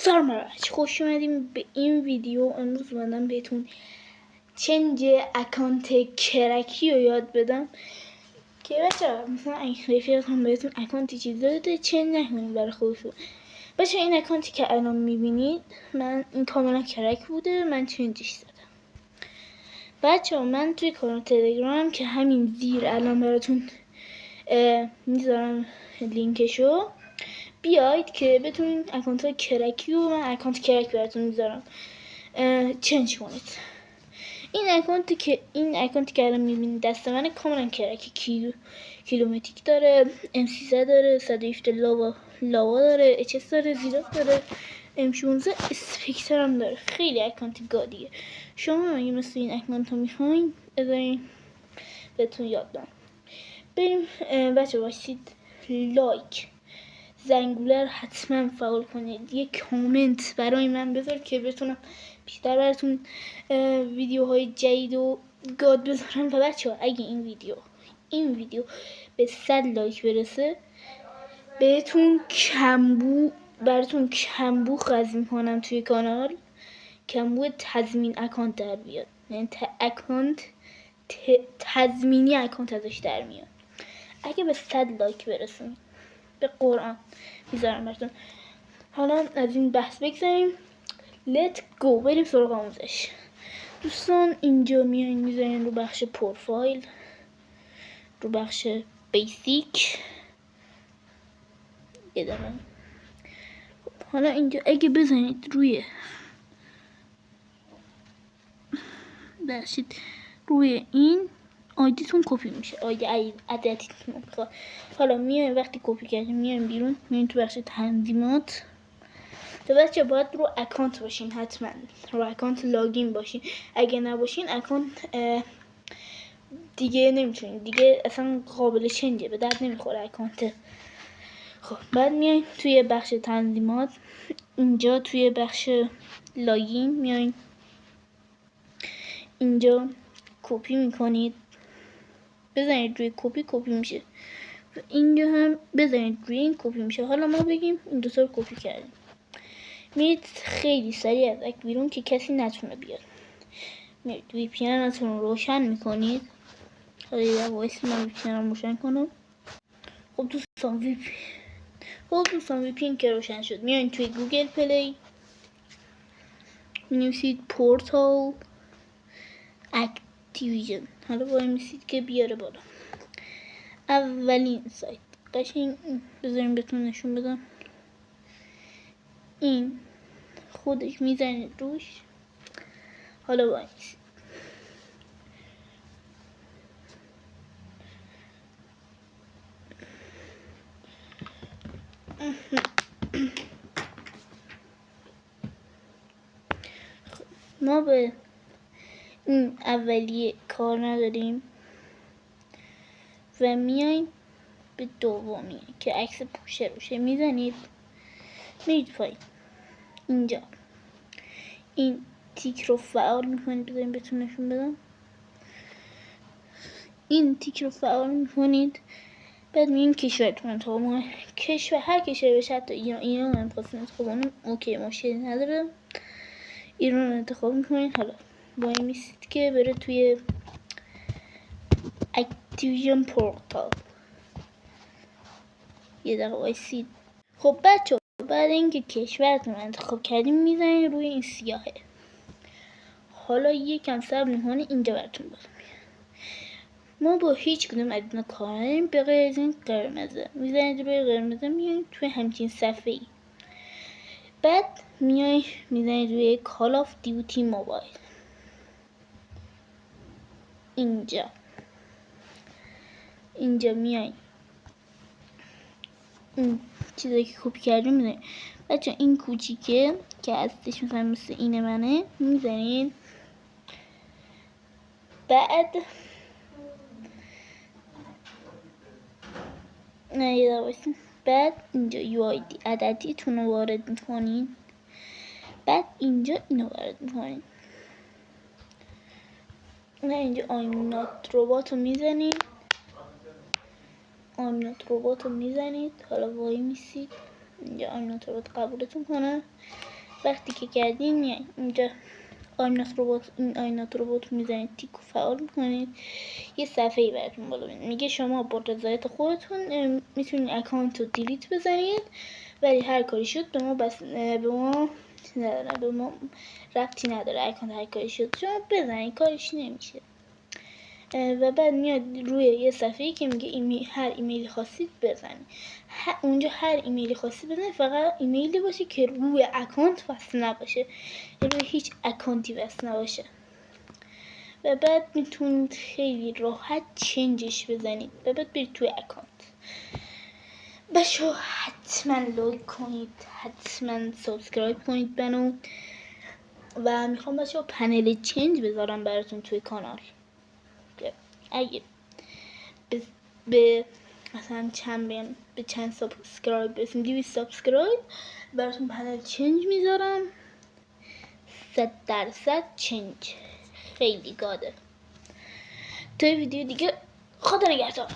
سلام بچه، خوش اومدیم به این ویدیو. امروز اومدم بهتون چنج اکانت کرکی رو یاد بدم که بچه مثلا رفیقت هم بهتون اکانتی چیز داده چنج نکنید برای خودتون. بچه این اکانتی که الان میبینید من این کاملا کرک بوده، من چنجش دادم. بچه من توی کانال تلگرام که همین زیر الان براتون میذارم لینکشو، بیاید که بتونید اکانت های کرکی و من اکانت کرک براتون میذارم چنج کنید. این اکانتی که الان میبینید دست من کاملا کرکی، کیلومتریک داره، M13 داره، 117 لاوا داره، HS داره، زیراک داره، M16 اسپکتر هم داره. خیلی اکانت گادیه. شما اگه مثل این اکانت ها میخواین بذارین بهتون یاد بدم. بریم بچه واسید لایک زنگوله رو حتما فعال کنید، یه کامنت برای من بذار که بتونم بیشتر براتون ویدیوهای جدید و گاد بذارم. و بچه ها اگه این ویدیو به 100 لایک برسه براتون کمبو خزم کنم توی کانال، کمبو تضمین اکانت در بیاد، یعنی تضمینی اکانت ازش در میاد اگه به 100 لایک برسونید. به قرآن میذارم براتون. حالا از این بحث بگذاریم، لیت گو بریم سراغ آموزش. دوستان اینجا میاین میذارین رو بخش پروفایل، رو بخش بیسیک یه دقیقه. حالا اینجا اگه بزنید روی این آیدیتون کپی میشه، آیدی عددیتون. حالا میایم وقتی کپی کردیم میایم بیرون، میایم تو بخش تنظیمات. تو بچه باید رو اکانت باشین، حتما رو اکانت لاگین باشین. اگه نباشین اکانت دیگه نمیتونین، دیگه اصلا قابل چنجه، به درد نمیخوره اکانت. خب بعد میایم توی بخش تنظیمات، اینجا توی بخش لاگین میایم اینجا کپی میکنید، بزنید روی کپی میشه. اینجا هم بزنید روی این کپی میشه. حالا ما بگیم این دوتا رو کپی کردیم، میرید خیلی سریع از اک بیرون که کسی نتونه بیاد. میرید وی پی انتون رو روشن میکنید. حالا یه وایس من وی پی ان رو روشن کنم. خب دوستان وی پی ان که روشن شد، میایین توی گوگل پلی مینویسید پورتال اکتیویژن. حالا وای میسید که بیاره بالا. اولین سایت قشنگ بذاریم بهتون نشون بدم. این خودش میزنید روش. حالا وای میسید ما به این اولیه کار نداریم و میایم به دومی که عکس پوشه روشه میزنید، میرید پایین. اینجا این تیک رو فعال میکنید. بذاریم بهتون نشون بدم. این تیک رو فعال میکنید. بعد میریم کشورتون انتخاب میکنید. هر کشوری بشه، حتی ایران هم خواستیم انتخاب کنیم، اوکی مشکلی نداره. ایران رو انتخاب میکنید. حالا وای میسید که بره توی اکتیویژن پورتال. یه دقیقه وایسید. خب بچه بعد اینکه کشورتون رو انتخاب کردیم میزنید روی این سیاهه. حالا یکم صبر میکنید، اینجا براتون باز میاد. ما با هیچ کدوم از اینا کار نداریم به غیر از این قرمزه. میزنید روی قرمزه، میایید توی همچین صفحه ای. بعد میزنید روی کال آف دیوتی موبایل. اینجا میایید این چیزایی که کپی کردیم میزنید. بچه این کوچیکه که هستش مثلا مثل این منه میزنید. بعد بعد اینجا UID عددیتون رو وارد میکنید. بعد اینجا اینو وارد میکنید. اینجا I'm not robot رو میزنید. حالا وای میسید اینجا I'm not robot قبولتون کنه. وقتی که کردین میایین اینجا آینات ربات، این آینات ربات میزنید، تیکو فعال میکنید، یه صفحه براتون بالا میاد میگه شما با رضایت خودتون میتونید اکانت رو دیلیت بزنید، ولی هر کاری شد به ما ربطی نداره. اکانت هر کاری شد شما بزنید کارش نمیشه. و بعد میاد روی یه صفحه‌ای که میگه هر ایمیلی خواستید بزنید. اونجا هر ایمیلی خواستید بزنید، فقط ایمیلی باشه که روی اکانت وصل نباشه، روی هیچ اکانتی وصل نباشه. و بعد میتونید خیلی راحت چنجش بزنید. و بعد برید توی اکانت. بچه‌ها حتما لایک کنید، حتما سابسکرایب کنید منو. و میخوام بچه‌ها پنل چنج بذارم براتون توی کانال. اگه به مثلا چند سابسکرایب برسیم، 200 سابسکرایب، براتون پنل چنج میذارم 100% چنج. خیلی گاده. تا ویدیو دیگه، خدا نگهدار.